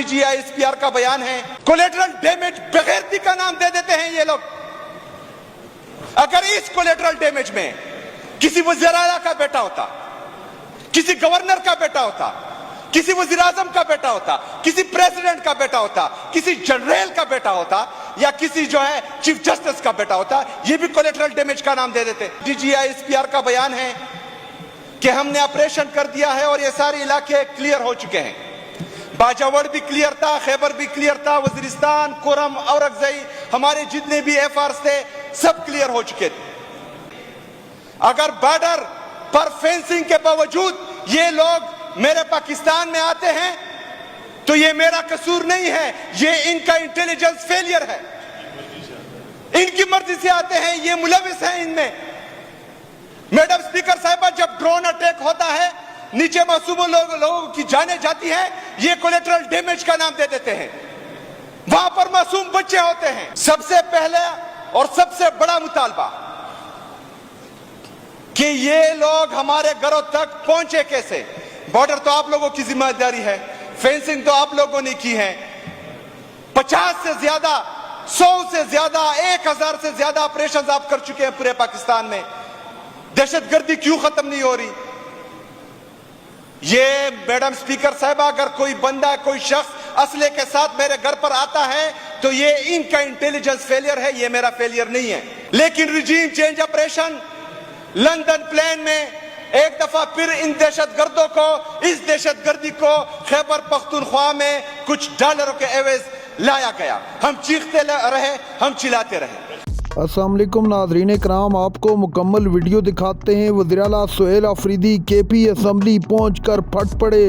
DGISPR का बयान है। कोलेटरल डैमेज बेगैरती का नाम दे देते हैं ये लोग। अगर इस कोलेटरल डैमेज में किसी वज़ीर आला का बेटा होता, किसी गवर्नर का बेटा होता, किसी वज़ीर आज़म का बेटा होता, किसी प्रेसिडेंट का बेटा होता, किसी जनरल का बेटा होता, या किसी जो है चीफ जस्टिस का बेटा होता, ये भी कोलेटरल डैमेज का नाम दे देते। DGISPR का बयान है कि हमने ऑपरेशन कर दिया है और ये सारे इलाके क्लियर हो चुके हैं। बाजावर भी क्लियर था, खैबर भी क्लियर था, वजीरिस्तान, कुरम, औरंगज़ई, हमारे जितने भी एफआर थे सब क्लियर हो चुके थे। अगर बॉर्डर पर फेंसिंग के बावजूद ये लोग मेरे पाकिस्तान में आते हैं तो ये मेरा कसूर नहीं है, ये इनका इंटेलिजेंस फेलियर है। इनकी मर्जी से आते हैं, ये मुलविस हैं इनमें। मैडम स्पीकर साहिबा, जब ड्रोन अटैक होता है, नीचे मासूम लोगों की जाने जाती है, ये कोलेटरल डैमेज का नाम दे देते हैं। वहां पर मासूम बच्चे होते हैं। सबसे पहले और सबसे बड़ा मुतालबा कि ये लोग हमारे घरों तक पहुंचे कैसे। बॉर्डर तो आप लोगों की जिम्मेदारी है, फेंसिंग तो आप लोगों ने की है। 50 से ज्यादा, 100 से ज्यादा, 1000 से ज्यादा ऑपरेशन आप कर चुके हैं पूरे पाकिस्तान में। दहशतगर्दी क्यों खत्म नहीं हो रही? ये मैडम स्पीकर साहिबा, अगर कोई बंदा, कोई शख्स असले के साथ मेरे घर पर आता है तो ये इनका इंटेलिजेंस फेलियर है, ये मेरा फेलियर नहीं है। लेकिन regime change operation London plan में एक दफा फिर इन दहशतगर्दों को, इस दहशतगर्दी को खैबर पख्तूनख्वा में कुछ डॉलरों के एवज लाया गया। हम चीखते रहे, हम चिल्लाते रहे। अस्सलाम वालेकुम नाज़रीन कराम, आपको मुकम्मल वीडियो दिखाते हैं। वज़ीर आला सुहेल आफरीदी KP असम्बली पहुँच कर फट पड़े।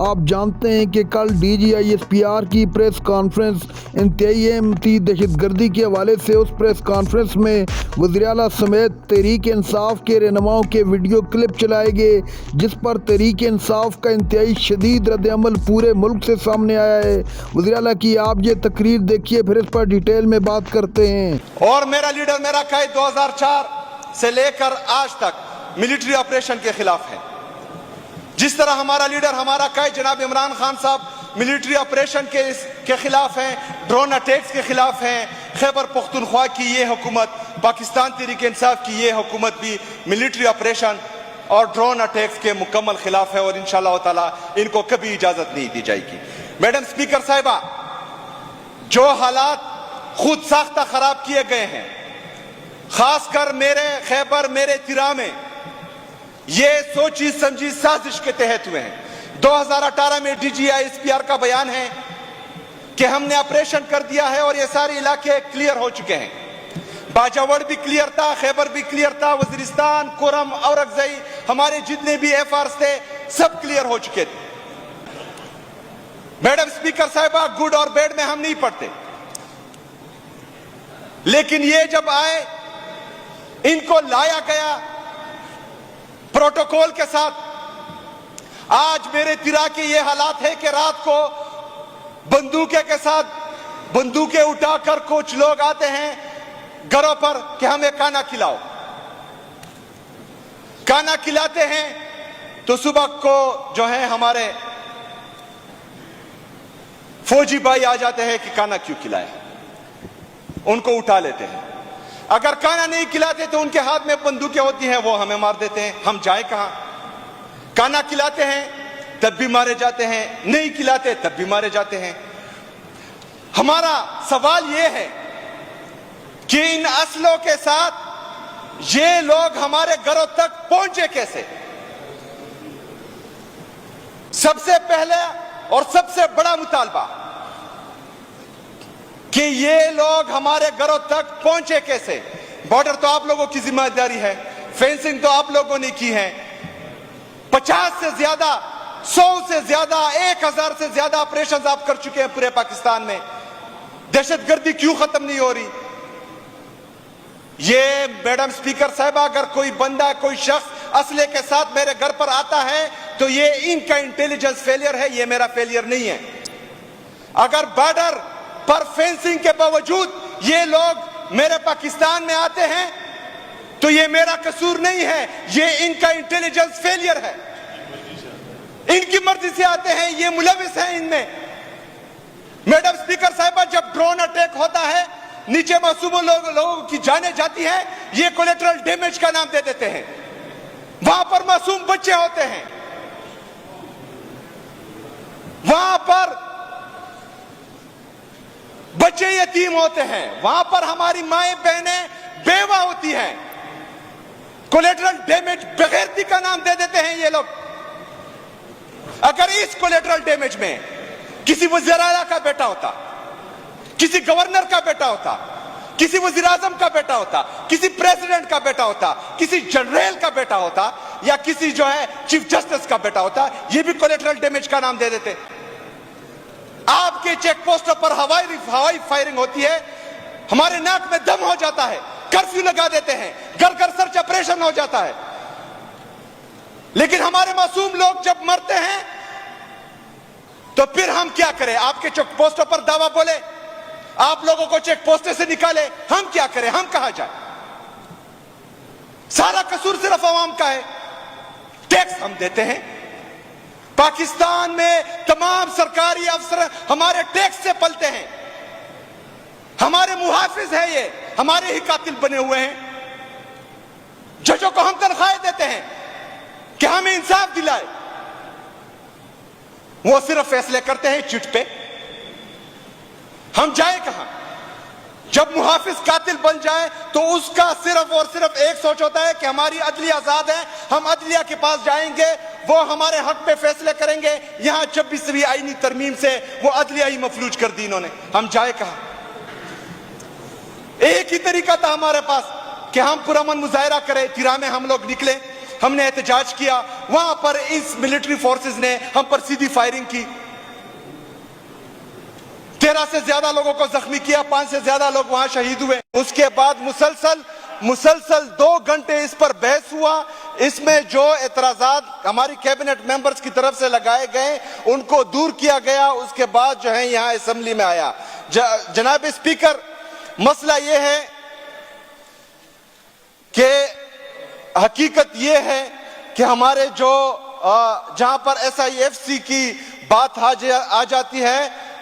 आप जानते हैं कि कल DGISPR की प्रेस कॉन्फ्रेंस इंतहाई अहम थी। दहशतगर्दी के हवाले से उस प्रेस कॉन्फ्रेंस में वज़ीर आला समेत तहरीक इंसाफ के रहनुमाओं के वीडियो क्लिप चलाए गए, जिस पर तहरीक इंसाफ का इंतहाई शदीद रद्द-ए-अमल पूरे मुल्क से सामने आया है। वज़ीर आला की आप ये तकरीर देखिए, फिर इस पर डिटेल में बात करते हैं। और मेरा लीडर, मेरा कायद 2004 से लेकर आज तक मिलिट्री ऑपरेशन के खिलाफ है। जिस तरह हमारा लीडर, हमारा कायद जनाब इमरान खान साहब मिलिट्री ऑपरेशन के खिलाफ हैं, ड्रोन अटैक्स के खिलाफ हैं, खैबर पख्तूनख्वा की ये हुकूमत, पाकिस्तान तहरीक इंसाफ की ये हुकूमत भी मिलिट्री ऑपरेशन और ड्रोन अटैक्स के मुकम्मल खिलाफ है और इंशाअल्लाह ताला इनको कभी इजाजत नहीं दी जाएगी। मैडम स्पीकर साहिबा, जो हालात खुद साख्ता खराब किए गए हैं, खासकर मेरे खैबर, मेरे तिरा में, ये सोची समझी साजिश के तहत हुए हैं। 2018 में DGISPR का बयान है कि हमने ऑपरेशन कर दिया है और ये सारे इलाके क्लियर हो चुके हैं। बाजावर भी क्लियर था, खैबर भी क्लियर था, वजीरिस्तान, कुरम, औरंगज़ई, हमारे जितने भी एफआर थे सब क्लियर हो चुके थे। मैडम स्पीकर साहिबा, गुड और बैड में हम नहीं पढ़ते, लेकिन ये जब आए, इनको लाया गया प्रोटोकॉल के साथ। आज मेरे तिरा के ये हालात है कि रात को बंदूकें के साथ बंदूकें उठाकर कुछ लोग आते हैं घरों पर कि हमें खाना खिलाओ। खाना खिलाते हैं तो सुबह को जो है हमारे फौजी भाई आ जाते हैं कि खाना क्यों खिलाए, उनको उठा लेते हैं। अगर खाना नहीं खिलाते तो उनके हाथ में बंदूकें होती हैं, वो हमें मार देते हैं। हम जाए कहां? खाना खिलाते हैं तब भी मारे जाते हैं, नहीं खिलाते तब भी मारे जाते हैं। हमारा सवाल यह है कि इन असलों के साथ ये लोग हमारे घरों तक पहुंचे कैसे। सबसे पहले और सबसे बड़ा मुतालबा कि ये लोग हमारे घरों तक पहुंचे कैसे। बॉर्डर तो आप लोगों की जिम्मेदारी है, फेंसिंग तो आप लोगों ने की है। 50 से ज्यादा, 100 से ज्यादा, 1000 से ज्यादा ऑपरेशन आप कर चुके हैं पूरे पाकिस्तान में। दहशतगर्दी क्यों खत्म नहीं हो रही? ये मैडम स्पीकर साहिबा, अगर कोई बंदा, कोई शख्स असले के साथ मेरे घर पर आता है तो ये इनका इंटेलिजेंस फेलियर है, ये मेरा फेलियर नहीं है। अगर बॉर्डर पर फेंसिंग के बावजूद ये लोग मेरे पाकिस्तान में आते हैं तो ये मेरा कसूर नहीं है, ये इनका इंटेलिजेंस फेलियर है। इनकी मर्जी से आते हैं, ये मुलविस हैं इनमें। स्पीकर साहिबा, जब ड्रोन अटैक होता है, नीचे मासूम लोगों की जानें जाती हैं, ये कोलेटरल डैमेज का नाम दे देते हैं। वहां पर मासूम बच्चे होते हैं, वहां पर बच्चे यतीम होते हैं, वहां पर हमारी माएं बहनें बेवा होती हैं। कोलेटरल डैमेज बेगैरती का नाम दे देते हैं ये लोग। अगर इस कोलेटरल डैमेज में किसी वज़ीर आला का बेटा होता, किसी गवर्नर का बेटा होता, किसी वज़ीर आज़म का बेटा होता, किसी प्रेसिडेंट का बेटा होता, किसी जनरल का बेटा होता, या किसी जो है चीफ जस्टिस का बेटा होता, ये भी कोलेटरल डैमेज का नाम दे देते। आपके चेक पोस्टों पर हवाई फायरिंग होती है, हमारे नाक में दम हो जाता है, कर्फ्यू लगा देते हैं, घर घर सर्च ऑपरेशन हो जाता है। लेकिन हमारे मासूम लोग जब मरते हैं तो फिर हम क्या करें? आपके चेक पोस्टों पर दावा बोले, आप लोगों को चेक पोस्टों से निकाले, हम क्या करें? हम कहां जाए? सारा कसूर सिर्फ अवाम का है। टैक्स हम देते हैं। पाकिस्तान में तमाम सरकारी अफसर हमारे टैक्स से पलते हैं, हमारे मुहाफिज है, ये हमारे ही कातिल बने हुए हैं। जजों को हम तनख्वाहें देते हैं कि हमें इंसाफ दिलाए, वो सिर्फ फैसले करते हैं चिट पे। हम जाए कहां? जब मुहाफिज कातिल बन जाए तो उसका सिर्फ और सिर्फ एक सोच होता है कि हमारी अदलिया आजाद है, हम अदलिया के पास जाएंगे, वो हमारे हक पे फैसले करेंगे। यहां 26वीं आईनी तरमीम से वो अदलिया ही मफलूज कर दी इन्होंने। हम जाए कहां? एक ही तरीका था हमारे पास कि हम पुरअमन मुजाहिरा करें। तिरा में हम लोग निकले, हमने एहतजाज किया, वहां पर इस मिलिट्री फोर्सेस ने हम पर सीधी फायरिंग की, 13 से ज्यादा लोगों को जख्मी किया, 5 से ज्यादा लोग वहां शहीद हुए। उसके बाद मुसलसल 2 घंटे इस पर बहस हुआ। इसमें जो एतराजात हमारी कैबिनेट मेंबर्स की तरफ से लगाए गए उनको दूर किया गया। उसके बाद जो है यहां असेंबली में आया। जनाब स्पीकर, मसला यह है कि हकीकत यह है कि हमारे जो जहां पर SIFC की बात आ जाती है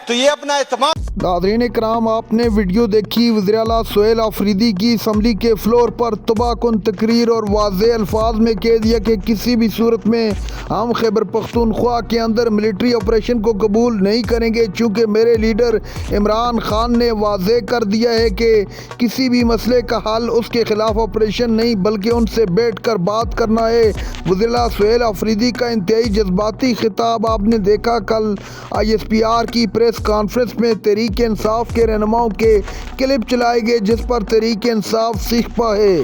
तो ये अपना एतमाद। नाज़रीन इकराम, आपने वीडियो देखी वज़ीर आला सुहेल आफरीदी की असम्बली के फ्लोर पर तबाहकुन तकरीर और वाज़ेह अल्फाज में कह दिया कि किसी भी सूरत में हम खैबर पख्तूनख्वा के अंदर मिलिट्री ऑपरेशन को कबूल नहीं करेंगे, चूँकि मेरे लीडर इमरान खान ने वाज़ेह कर दिया है कि किसी भी मसले का हल उसके ख़िलाफ़ ऑपरेशन नहीं बल्कि उनसे बैठ कर बात करना है। वज़ीर आला सुहेल आफरीदी का इंतहाई जज्बाती खिताब आपने देखा कल ISPR की प्रेस कॉन्फ्रेंस में तहरीक इंसाफ के रहनुमाओं के क्लिप चलाए गए जिस पर तहरीक इंसाफ सीखपा है।